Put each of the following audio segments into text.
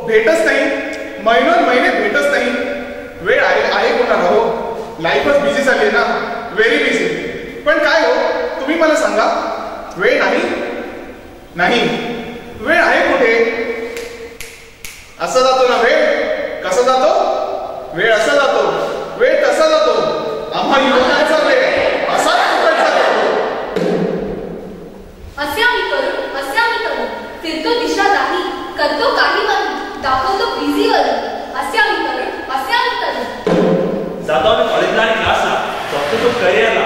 भेटच नाही, महिनोन महिने भेटच नाही. वेळ आहे कोणाला हो, लाईफच बिझी झाली आहे ना, व्हेरी बिझी. पण काय हो, तुम्ही मला सांगा, वेळ नाही नाही वेळ आहे कुठे? असा जातो ना वेळ, कसा जातो वेळ, असा जातो वेळ, कसा जातो. आम्हा युवकांचा वेळ असाच फुकट जातो. असे आम्ही करू फिरतो दिशा दाही, करतो काही वरून, दाखवतो बिझी वरून. असे आम्ही करू जातो आम्ही कॉलेजला आणि क्लासला, बघतो तो करिअरला,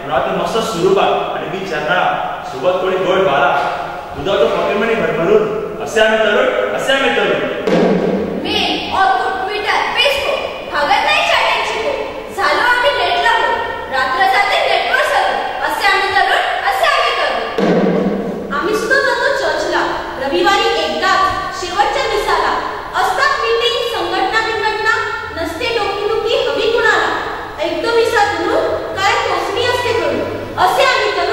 राहतो मस्त सुरुवात आणि मी चरणाळा, सोबत थोडी गोड बाला, दुधावतो पॉकेट मनी भरभरून. असे आम्ही तरुण. मेल, ऑर्कुट, ट्विटर, फेसबुक, भागत नाही चॅटिंगची हो, झालो आम्ही नेटला हो, रात्र जाते नेटवर सरू. असे आम्ही करू. आम्ही सुद्धा जातो चर्चला, रविवारी एकदा, शेवटच्या दिवसाला. असतात मीटिंग, संघटना, नसते डोकीदुखी हवी कुणाला. ऐकतो विसा दुरून, काय तोसणी असते करून. असे आम्ही करू.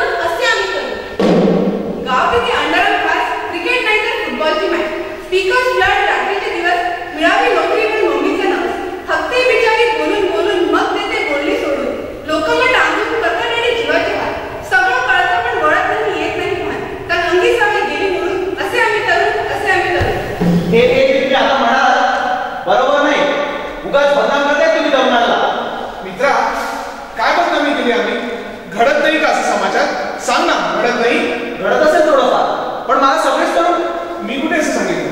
गाव तिथे अंडर क्लास, क्रिकेट नाही तर फुटबॉलची मॅच, स्पीकर्स फ्लड, रात्रीचे दिवस, मिळावी नोकरी पण मम्मीचं नाव. थकते बिचारी बोलून, मग देते बोलली सोडून. लोकांना टांगून करतात आणि जीवाचे हाल, सगळं कळतं पण डोळ्यात नाही येत नाही भान. तर अंगी सवय गेली म्हणून. असे आम्ही करू. हे आता म्हणाल बरोबर नाही, उगाच बदनाम करताय तुम्ही तरुणाला. मित्रा, काय बदनामी केली आम्ही? घडत नाही का असं समाजात? सांग ना, घडत नाही? घडत असेल थोडंफार, पण मला सगळेच तरुण. मी कुठे असं सांगितलं?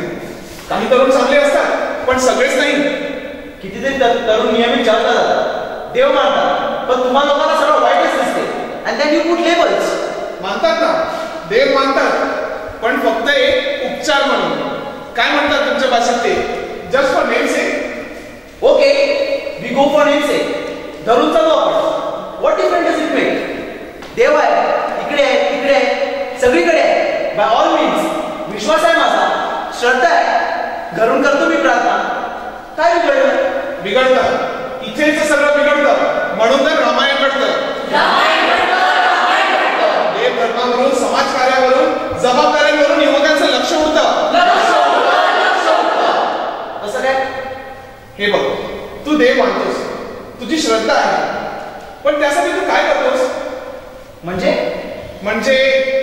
काही तरुण चांगले असतात, पण सगळेच नाही. कितीतरी तरुण नियमित चालतात जातात, देव मानतात, पण तुम्हाला लोकांना सगळं वाईटच दिसते. And then you put labels. मानतात ना, देव मानतात, पण फक्त एक उपचार म्हणून. काय म्हणतात तुमच्या भाषेत ते? Just for namesake. Okay, we go for namesake. धरून चालू आपण. What different does it make? देव आहे, इकडे आहे, तिकडे आहे, सगळीकडे आहे. बाय ऑल मीन्स विश्वास आहे माझा, श्रद्धा आहे, घरून करतो मी प्रार्थना. काय बिघडतं इथेच सगळं बिघडतं. म्हणून तर रामायण घडतं. देव धर्मावरून, समाजकार्यावरून, जबाबदाऱ्यांवरून युवकांचं लक्ष उडतं. असं काय? हे बघ, तू देव मानतोस, तुझी श्रद्धा आहे, पण त्यासाठी तू काय करतोस? म्हणजे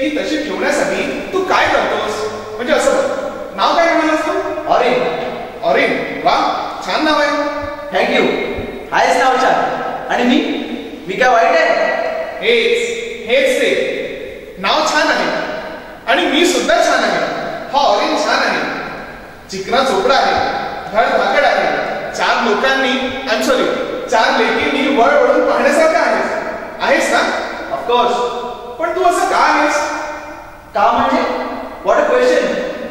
ती तशी ठेवण्यासाठी तू काय करतोस? म्हणजे असं बघ, नाव काय म्हणालास तू? ऑरिन. वा, छान नाव आहे. थँक्यू. आहेच नाव छान. आणि मी काय वाईट आहे? हेच ते नाव छान आहे आणि मी सुद्धा छान आहे. हा ऑरिन छान आहे, चिकना चोपडा आहे, धड धाकड आहे. 4 लोकांनी 4 लेकींनी वळ वळून पाहण्यासारखं आहेस ना? ऑफकोर्स. पण तू असं का आहेस? का म्हणजे? What a question.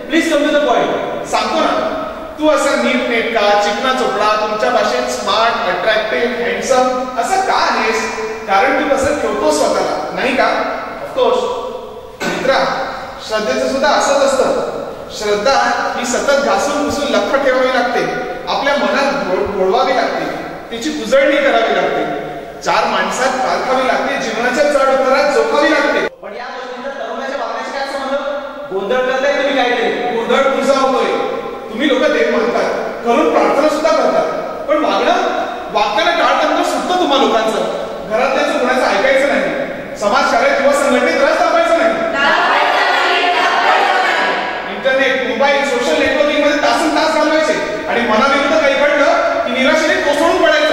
Please come to the point. सांगतो ना, तू असा नीटनेटका, चिकना चोपडा, तुमच्या भाषेत स्मार्ट, अट्रॅक्टिव्ह, हँडसम असं का आहेस? कारण तू तसं ठेवतो स्वतःला, नाही का? ऑफकोर्स. मित्रा, श्रद्धेचं सुद्धा असंच असतं. श्रद्धा ही सतत घासून पुसून लख्ख ठेवावी लागते, आपल्या मनात घोळवावी लागते, तिची उजळणी करावी लागते. 4 माणसात पारखावी लागते, जीवनाच्या चढ उतारात जोखावी लागते. पण या गोष्टींचा तरुणाच्या वागण्याशी काय संबंध? गोंधळ करताय तुम्ही काहीतरी. गोंधळ तुझा होतोय. तुम्ही लोक देव मानतात, करून प्रार्थना सुद्धा करतात, पण वागताना टाळतंत्र सुद्धा तुम्हा लोकांचं. घरातल्याचं कोणाचं ऐकायचं नाही, समाजकार्यात किंवा संघटनेत रस दाखवायचं नाही. इंटरनेट, मोबाईल, सोशल नेटवर्किंग मध्ये तासन तास घालवायचे आणि मनाविरुद्ध काही घडलं की निराशेने कोसळून पडायचं.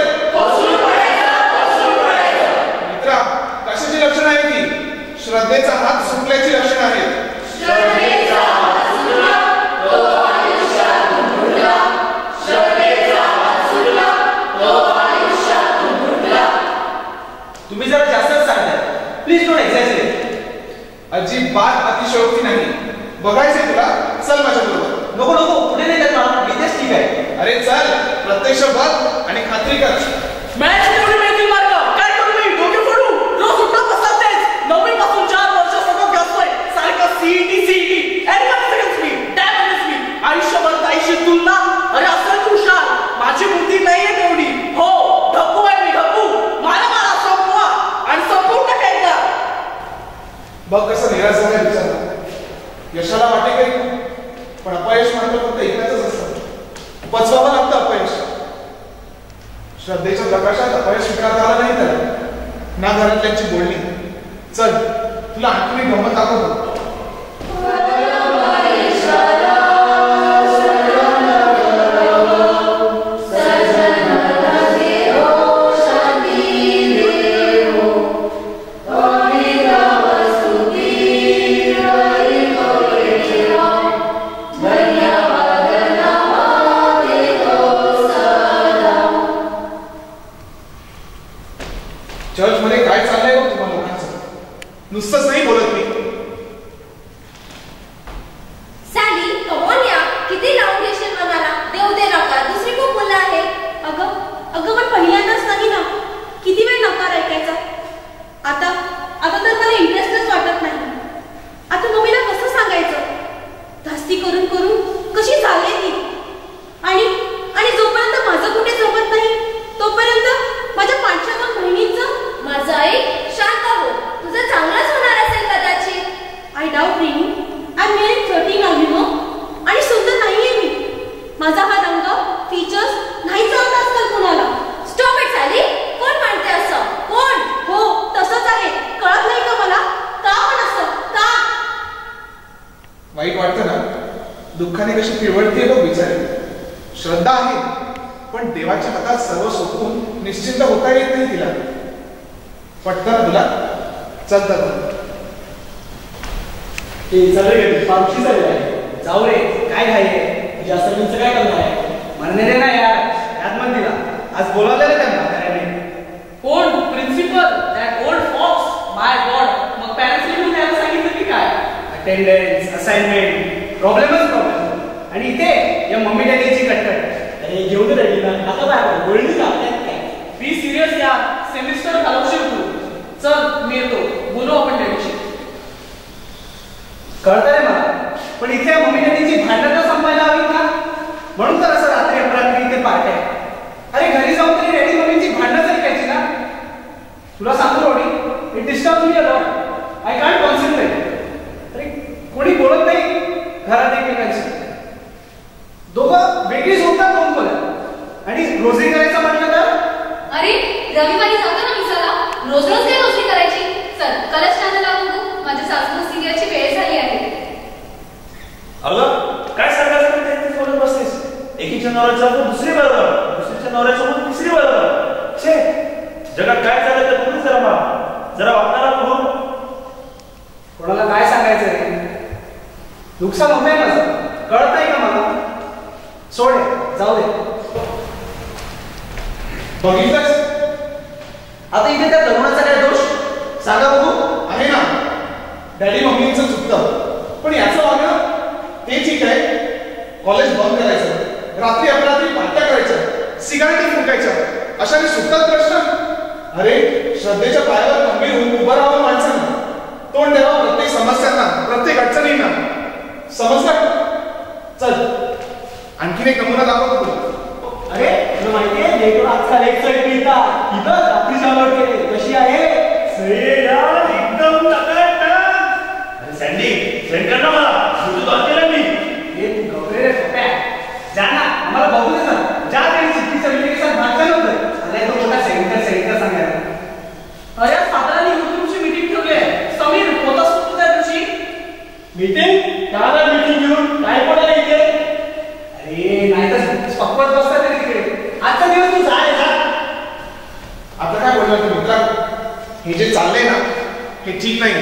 मित्रा, कशाची लक्षणं आहे ती? श्रद्धेचा हात सुटल्याची लक्षणं आहेत. तुम्ही जरा जास्तच सांगताय. Please don't exaggerate. अजिबात अतिशयोक्ती नाही. बघायचंय तुला? चल माझ्या बरोबर. नको नको, कुठे नाही जात मला. इथेच ठीक आहे. अरे चल, प्रत्यक्ष बघ आणि खात्री कर. मॅच तेवढी मिळतील मार्ग. काय करू मी? डोके फोडू? रोज उठून बसतात तेच. 9वी पासून 4 वर्ष सतत घासतोय. सारखं CET animal second speed damage speed. आयुष्यभर ताईशी तुलना. अरे असं हुशार. माझी बुद्धी नाहीये तेवढी. हो, ढप्पू आहे मी, ढप्पू. मला संपवा आणि संपवून टाकायचा. बघ कसं निराश झालाय विचार. यशाला वाटे काही, पण अपयश मात्र फक्त एकच असतं. पचवावं लागतं अपयश. श्रद्धेच्या प्रकाशात अपयश स्वीकारता आलं नाही त्याला, ना घरातल्यांची बोलणी. चल, तुला आणखी मी गंमत दाखवतो. चर्चमध्ये काय चाललंय बघ तुम्हा लोकांचं. नुसतंच नाही बोलत मी. सॅली, कम ऑन या. किती लावून घेशील मनाला? देऊ दे नका, दुसरी खूप मुलं आहेत. अगं पण पहिल्यांदाच नाही ना. किती वेळ नकार ऐकायचा? आता तर मला इंटरेस्टच वाटत नाही. आता मम्मीला कसं सांगायचं? धास्ती करून कशी झाली ती. आणि जोपर्यंत माझं कुठे जमत नाही तोपर्यंत माझ्या 5-6 बहिणींचं. माझं आई, शांत हो. तुझं चांगलंच होणार असेल कदाचित. आय डाऊट रिनी. I am marrying 13 now, you know. आणि सुंदर नाहीये मी. माझा हा रंग, फीचर्स नाही चालत आजकाल कुणाला. Stop it Sally. कोण म्हणते असं? कोण? हो, तसंच आहे. कळत नाही का मला? का पण असं? का? वाईट वाटतं ना? दुःखाने कशी पिळवळते बघ बिचारी. श्रद्धा आहे, पण देवाच्या हातात सर्व सोपवून निश्चिंत होता येत नाही तिला. पटतं ना तुला? चल तर पावशी झालेला आहे. जाऊ रे, काय घाई आहे? तुझ्या सर्वांचं काय करणार आहे? म्हणणे रे ना यार. याद म्हण तिला. आज बोलावलेलं त्यांना कोण? Principal? That old fox. My god. मग पॅरेंट्सनी पण त्याला सांगितलं की काय? Attendance, assignment, problem. आणि इथे या मम्मी डॅडीची कटकट. अरे घेऊन रेडी ना. आता काय बोलणी का? बी सिरियस यार. सेमिस्टर घालवशील तू. चल मी येतो, बोलू आपण डॅडीशी. कळतं रे मला, पण इथे मम्मी डॅडीची भांडणं संपायला हवी ना. म्हणून तर असं रात्री अपरात्री इथे पार्टी आहे. अरे घरी जाऊन तरी डॅडी मम्मीची भांडणं तरी घ्यायची ना. तुला सांगतो रोडी, it disturb me a lot. I can't concentrate. अरे कोणी बोलत नाही घरात एकमेकांशी. दोघं वेगळीच होतात दोन बोलत. आणि रोजरी करायचं म्हटलं तर अरे रविवारी जातो ना मिसाला. रोज काय रोजरी करायची? चल कलश छान लावून बघू. माझ्या सासूला सिरियलची वेळ झाली आहे. अगं काय सांगायचं ते बोलत बसतेस. एकीच्या नवऱ्यासोबत दुसरी बरोबर, दुसरीच्या नवऱ्यासोबत तिसरी बरोबर. छे, जगात काय चाललंय ते बघून जरा वागणारा बघून. कोणाला काय सांगायचं रे? नुकसान होत आहे माझं. कळत नाही का मला? सोड, जाऊ दे. बघितलंच? आता इथे त्या तरुणाचा काय दोष? सांगा बघू. आहे ना, डॅडी मम्मींचं चुकतं, पण याचं वागणं ते ठीक आहे. कॉलेज बंद करायचं, रात्री अपरात्री पार्ट्या करायच्या, सिगारेटी फुंकायच्या, अशाने सुटतात प्रश्न. अरे श्रद्धेच्या पायावर खंबीर होऊन उभं राहावं माणसानं. तोंड द्यावं प्रत्येक समस्यांना, प्रत्येक अडचणींना. समजलं? चल आणखीन एक नमुना दाखवतो तुला. अरे तुला माहितीये लेकरं आजकाल एक साईड मिळतात. इथं रात्री लॉट केले. कशी आहे? सही यार, एकदम टकाटक. अरे सँडी, सेंड कर ना मला. ब्लूटूथ ऑन केलं मी. हे तू घबरे रे पप्या. जा ना, आम्हाला बघू दे ना. जा तरी चिठ्ठीच्या विकेशन भागता नव्हतं. आलाय तो मोठा सेंटर सांगायला. अरे सातारा युट्यूबची मीटिंग ठेवली आहे. समीर होतास तू त्या दिवशी? मीटिंग? काय मीटिंग घेऊन काय पडायला इथे? अरे नाही तर पक्वत बसता तरी तिकडे. आजचा दिवस तू जा. आता काय बोलणार तू मित्रा? हे जे चाललंय ना हे ठीक नाही.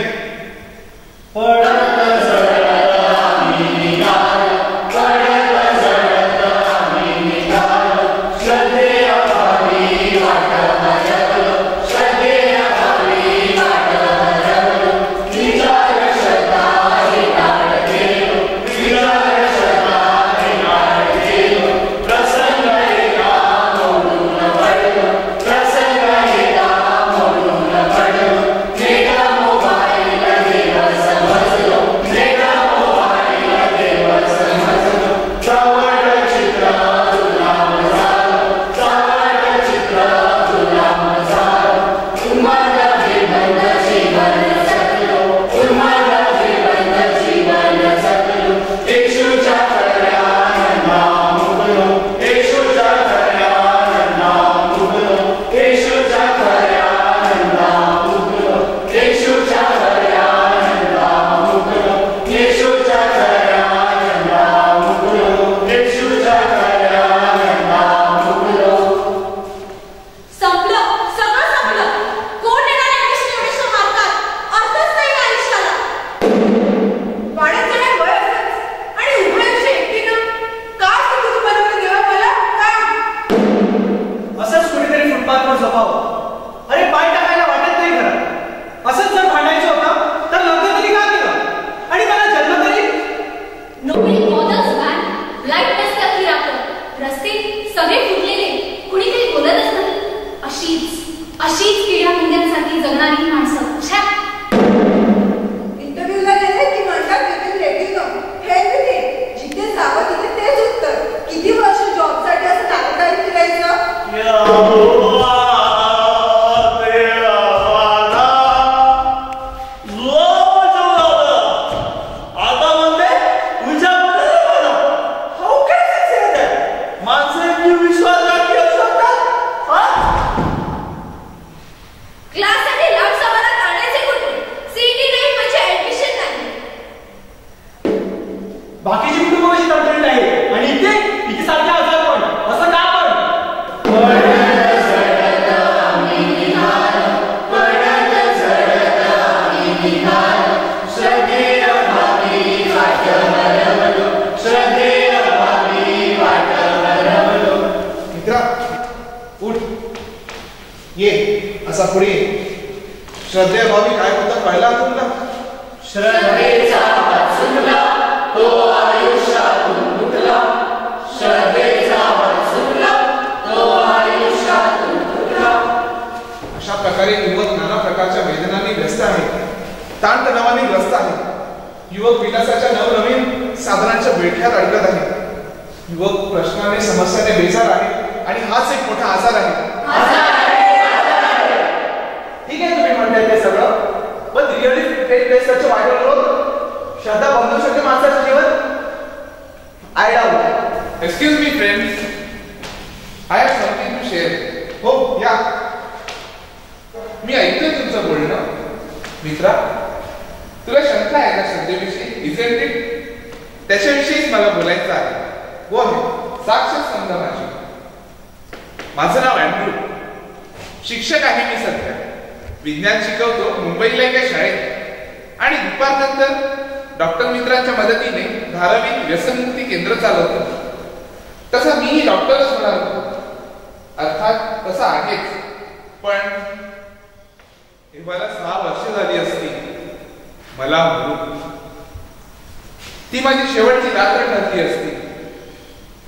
श्रद्धेअभावी काय होतं कळला तुला? श्रद्धेचा सुटला तो आयुष्यातून तुटला. श्रद्धेचा सुटला तो आयुष्यातून तुटला. अशा प्रकारे युवक नाना प्रकारच्या वेदनांनी व्यस्त आहे, ताणतणावाने ग्रस्त आहे. युवक विलासाच्या नवनवीन साधनांच्या बेठ्यात अडकत आहे. युवक प्रश्नाने समस्याने बेजार आहे आणि हाच एक मोठा आजार आहे. ठीक आहे तुम्ही म्हणताय ते सगळं, पण really face such viral growth श्रद्धा बंधू शकते माणसाचं जीवन? I doubt. Excuse me friends, I have something to share. हो या, मी ऐकतोय तुमचं बोलणं. मित्रा, तुला शंका आहे का श्रद्धेविषयी? Isn't it? त्याच्याविषयीच मला बोलायचं आहे. गो आहे, साक्षात समजा माझी. माझं नाव अँड्रू, शिक्षक आहे मी सध्या. विज्ञान शिकवतो मुंबईला एका शाळेत आणि दुपारनंतर डॉक्टर मित्रांच्या मदतीने धारावीत व्यसनमुक्ती केंद्र चालवतो. तसा मीही डॉक्टरच होणार होतो, अर्थात तसा आहेच. पण मला 6 वर्ष झाली असती मला म्हणून. ती माझी शेवटची रात्र ठरली असती.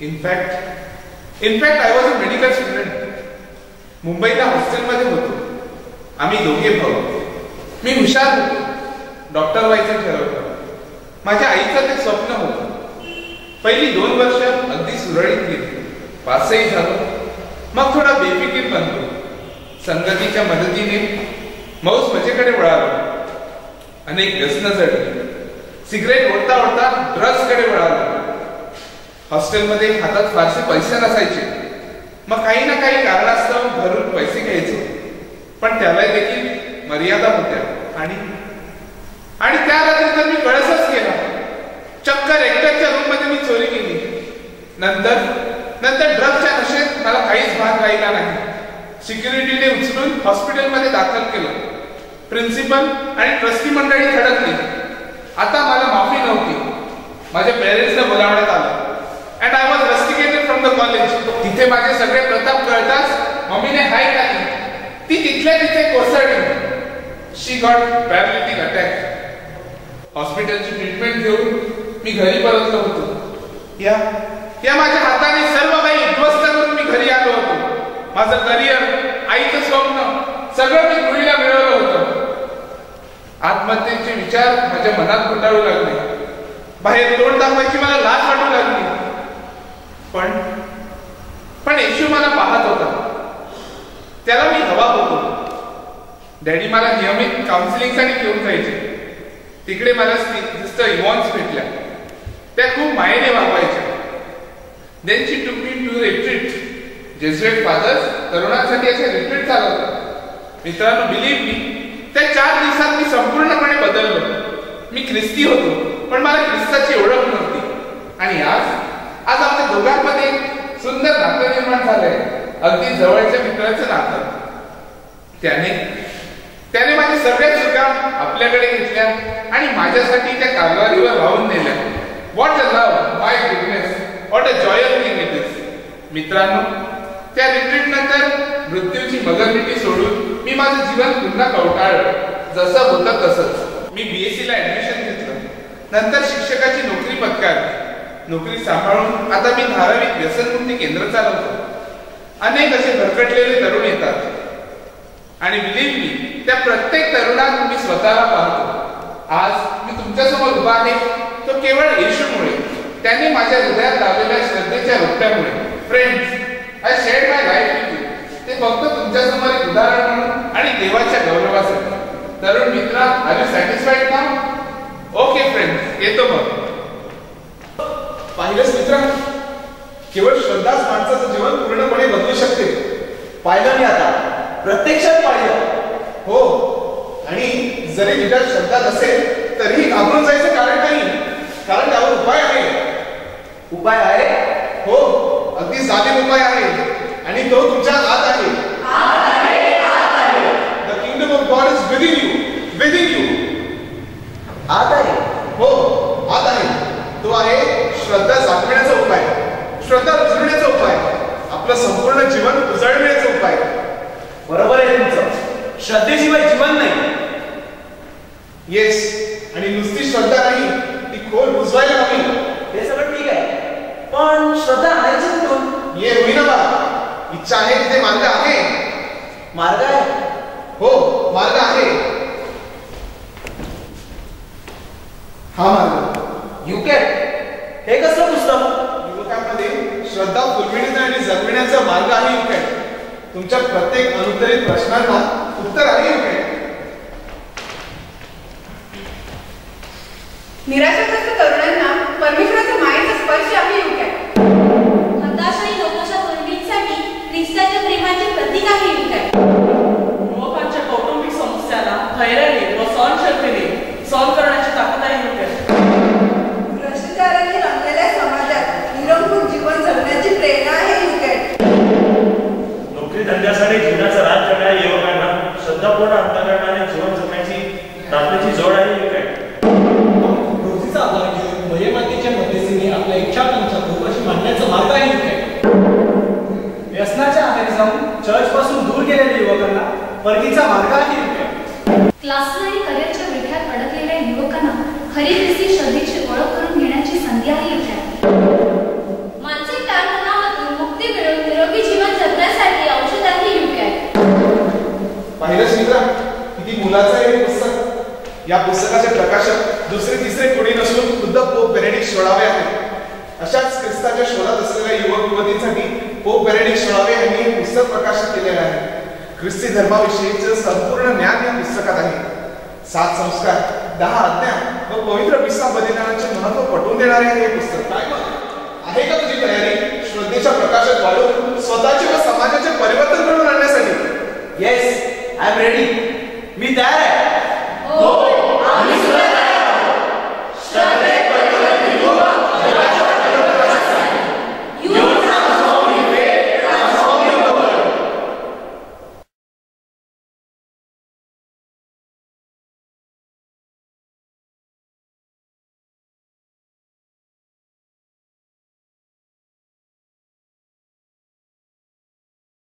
In fact I was a medical student. मुंबईला हॉस्टेलमध्ये होतो. आम्ही दोघे भाऊ. मी हुशार होतो, डॉक्टर व्हायचं ठरवलं. माझ्या आईचं ते स्वप्न होतं. पहिली 2 वर्ष अगदी सुरळीत गेली. पासही झालो. मग थोडा बेफिकीर बनलो. संगतीच्या मदतीने मौज मजेकडे वळालो. अनेक व्यसनं जडली. सिगरेट ओढता ओढता ड्रग्सकडे वळालो. हॉस्टेलमध्ये हातात फारसे पैसे नसायचे. मग काही ना काही कारणास्तव घरून पैसे घ्यायचो, पण त्याला देखील मर्यादा होत्या. आणि त्या रात्री तर मी कळसच केला. चक्क रेक्टरच्या रूम मध्ये मी चोरी केली. नंतर ड्रग्सच्या नशेत मला काहीच भाग राहिला नाही. सिक्युरिटीने उचलून हॉस्पिटलमध्ये दाखल केलं. प्रिन्सिपल आणि ट्रस्टी मंडळी थडकली. आता मला माफी नव्हती. माझ्या पेरेंट्सना बोलावण्यात आलं. And I was rusticated from the college. तिथे माझे सगळे प्रताप कळताच मम्मीने हाय टाकली. ती तिथल्या तिथे कोसळली. शी गॉट पॅरालिटिक अटॅक. हॉस्पिटलची ट्रीटमेंट घेऊन मी घरी परतलो होतो. या माझ्या हाताने सर्व काही उद्ध्वस्त करून मी घरी आलो होतो. माझं करिअर, आईचं स्वप्न सगळं मी धुळीला मिळवलं होतं. आत्महत्येचे विचार माझ्या मनात घुटाळू लागले. बाहेर तोंड दाखवायची मला लाज वाटू लागली. पण येशू मला पाहत होता. त्याला मी हवा होतो. डॅडी मला नियमित काउन्सिलिंगसाठी घेऊन जायचे. तिकडे मला सिस्टर इव्हॉन्स भेटल्या. त्या खूप मायेने वागवायच्या. देन शी टूक मी टू रिट्रीट. जेजुएट फादर्स तरुणांसाठी असे रिट्रीट चालवतात. मित्रांनो, बिलीव्ह मी, त्या 4 दिवसात मी संपूर्णपणे बदललो. मी ख्रिस्ती होतो, पण मला ख्रिस्ताची ओळख नव्हती. आणि आज आमच्या दोघांमध्ये सुंदर नातं निर्माण झालंय. अगदी जवळच्या मित्राचं नातं. त्याने माझ्या सगळ्या चुका आपल्याकडे घेतल्या आणि माझ्यासाठी त्या कारवारीवर वाहून नेल्या. What a love, my goodness, what a Joel thing it is. मित्रांनो, त्या रिट्रीट नंतर मृत्यूची मगरमिटी सोडून मी माझं जीवन पुन्हा कवटाळलं. जसं होतं तसंच. मी BSc ला ऍडमिशन घेतलं. नंतर शिक्षकाची नोकरी पत्करली. नोकरी सांभाळून आता मी धारावीत व्यसनमुक्ती केंद्र चालवतो. अनेक असे भरकटलेले तरुण येतात आणि बिलीव्ह मी, त्या प्रत्येक तरुणात मी स्वतःला पाहतो. आज मी तुमच्यासमोर उभा आहे तो केवळ येशूमुळे, त्याने माझ्या हृदयात लावलेल्या श्रद्धेच्या रोट्यामुळे. Friends, I shared my life with you. ते फक्त तुमच्यासमोर एक उदाहरण म्हणून आणि देवाच्या गौरवासाठी. तरुण मित्रा, are you satisfied now? Okay friends, येतो मग. पाहिलंच मित्रा, केवळ श्रद्धाच माणसाचं जीवन पूर्णपणे बदलू शकते. पाहिलं मी आता, प्रत्यक्षात पाहिलं. हो, आणि जरी तुझ्यात श्रद्धा नसेल तरीही घाबरून जायचं कारण नाही. कारण त्यावर उपाय आहे. उपाय आहे? हो, अगदी जालिम उपाय आहे. आणि तो तुमच्या आत आहे. The kingdom of God is within you. Within you. आत आहे? हो, आत आहे. तो आहे श्रद्धा जागविण्याचा उपाय, श्रद्धा रुजविण्याचा उपाय, आपलं संपूर्ण जीवन उजळविण्याचा उपाय. बरोबर आहे तुमचं. श्रद्धेशिवाय जीवन नाही. येस, आणि नुसती श्रद्धा नाही, ती खोल रुजवायला हवी. हे सगळं ठीक आहे, पण श्रद्धा आणायची कुठून? ये होईना बा. इच्छा आहे तिथे मार्ग आहे. मार्ग आहे? हो, मार्ग आहे. हा मार्ग. युकेट हे कसलं पुस्तक? युवकांमध्ये श्रद्धा फुलविण्याचा आणि जगविण्याचा मार्ग आहे युकेट. तुमच्या प्रत्येक अनुत्तरित प्रश्नांना उत्तर आहे युकेट. निराशाग्रस्त तरुणांना परमेश्वराच्या मायेचा स्पर्श आहे युकेट. हताश आणि लोकांच्या तरुणींसाठी ख्रिस्ताच्या प्रेमाचे प्रतीक आहे युकेट. युवकांच्या कौटुंबिक समस्याला धैर्याने व सहनशक्तीने सॉल्व्ह करण्याची ताकद आहे युकेट. भ्रष्टाचाराने रंगलेल्या समाजात निरंकुश जीवन जगण्याची प्रेरणा आहे युकेट. नोकरी धंद्यासाठी जीवनाचा राज करणाऱ्या युवकांना श्रद्धापूर्ण अंतःकरणाने जीवन जगण्याची ताकदीची जोड आहे युकेट. रोजीचा आधार घेऊन भयमातेच्या मध्यस्थीने आपल्या इच्छाकांक्षा पूर्वशी मांडण्याचा मार्ग आहे युकेट. व्यसनाच्या आधारे जाऊन चर्च पासून दूर गेलेल्या युवकांना परगीचा मार्ग आहे युकेट. क्लास आणि करिअरच्या विळख्यात अडकलेल्या युवकांना खरी ख्रिस्ती श्रद्धेची ओळख करून घेण्याची संधी आहे युकेट. मानसिक ताणतणावातून मुक्ती मिळवून निरोगी जीवन जगण्यासाठी औषध आहे युकेट. पाहिलंच मित्रा, किती मुलाचं आहे हे पुस्तक. या पुस्तकाचे प्रकाशक दुसरे तिसरे कोणी नसून खुद्द पोप बेनेडिक्ट 16वे आहेत. अशाच ख्रिस्ताच्या शोधात असलेल्या युवक युवतींसाठी पोप बेनेडिक्ट 16वे यांनी हे पुस्तक प्रकाशित केलेलं आहे. ख्रिस्ती धर्माविषयीचं संपूर्ण ज्ञान या पुस्तकात आहे. 7 संस्कार, 10 आज्ञा व पवित्र 20 बलिदानाचे महत्व पटवून देणारे हे पुस्तक. काय मग आहे का तुझी तयारी श्रद्धेच्या प्रकाशात वाढवून स्वतःचे व समाजाचे परिवर्तन घडवून आणण्यासाठी? Yes, I am ready. मी तयार आहे.